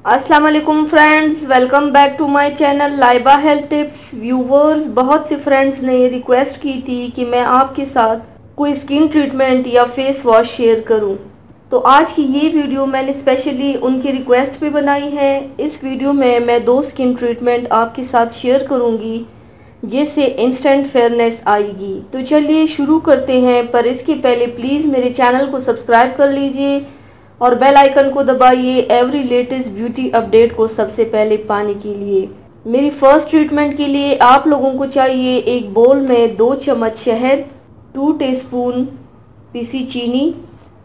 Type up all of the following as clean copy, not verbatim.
अस्सलाम वालेकुम friends, welcome back to my channel Laiba health tips. Viewers, बहुत से फ्रेंड्स ने रिक्वेस्ट की थी कि मैं आपके साथ कोई स्किन ट्रीटमेंट या फेस वॉश शेयर करूं, तो आज की ये वीडियो मैंने स्पेशली उनकी रिक्वेस्ट पे बनाई है। इस वीडियो में मैं 2 स्किन ट्रीटमेंट आपके साथ शेयर करूंगी जिससे इंस्टेंट फेयरनेस आएगी। तो चलिए शुरू करते हैं, पर इसके पहले प्लीज़ मेरे चैनल को सब्सक्राइब कर लीजिए और बेल आइकन को दबाइए एवरी लेटेस्ट ब्यूटी अपडेट को सबसे पहले पाने के लिए। मेरी फर्स्ट ट्रीटमेंट के लिए आप लोगों को चाहिए एक बोल में 2 चम्मच शहद, 2 टीस्पून पीसी चीनी।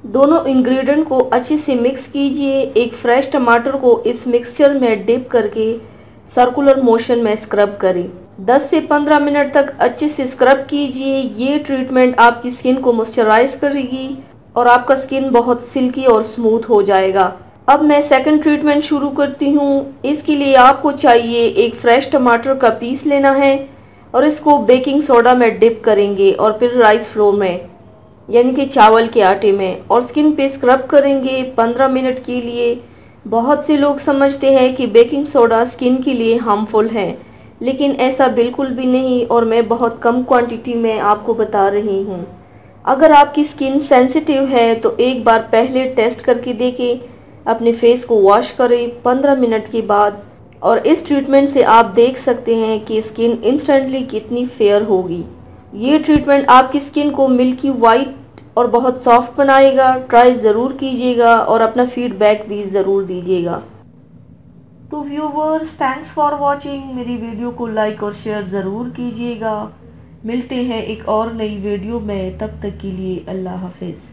दोनों इंग्रेडिएंट को अच्छे से मिक्स कीजिए। एक फ्रेश टमाटर को इस मिक्सचर में डिप करके सर्कुलर मोशन में स्क्रब करें। 10 से 15 मिनट तक अच्छे से स्क्रब कीजिए। ये ट्रीटमेंट आपकी स्किन को मॉइस्चराइज करेगी और आपका स्किन बहुत सिल्की और स्मूथ हो जाएगा। अब मैं सेकंड ट्रीटमेंट शुरू करती हूँ। इसके लिए आपको चाहिए एक फ्रेश टमाटर का पीस लेना है और इसको बेकिंग सोडा में डिप करेंगे और फिर राइस फ्लोर में यानी कि चावल के आटे में और स्किन पे स्क्रब करेंगे 15 मिनट के लिए। बहुत से लोग समझते हैं कि बेकिंग सोडा स्किन के लिए हार्मफुल है, लेकिन ऐसा बिल्कुल भी नहीं और मैं बहुत कम क्वांटिटी में आपको बता रही हूँ। अगर आपकी स्किन सेंसिटिव है तो एक बार पहले टेस्ट करके देखें, अपने फेस को वॉश करें 15 मिनट के बाद, और इस ट्रीटमेंट से आप देख सकते हैं कि स्किन इंस्टेंटली कितनी फेयर होगी। ये ट्रीटमेंट आपकी स्किन को मिल्की वाइट और बहुत सॉफ्ट बनाएगा। ट्राई ज़रूर कीजिएगा और अपना फीडबैक भी ज़रूर दीजिएगा। तो व्यूवर्स, थैंक्स फॉर वॉचिंग। मेरी वीडियो को लाइक और शेयर ज़रूर कीजिएगा। मिलते हैं एक और नई वीडियो में, तब तक के लिए अल्लाह हाफिज़।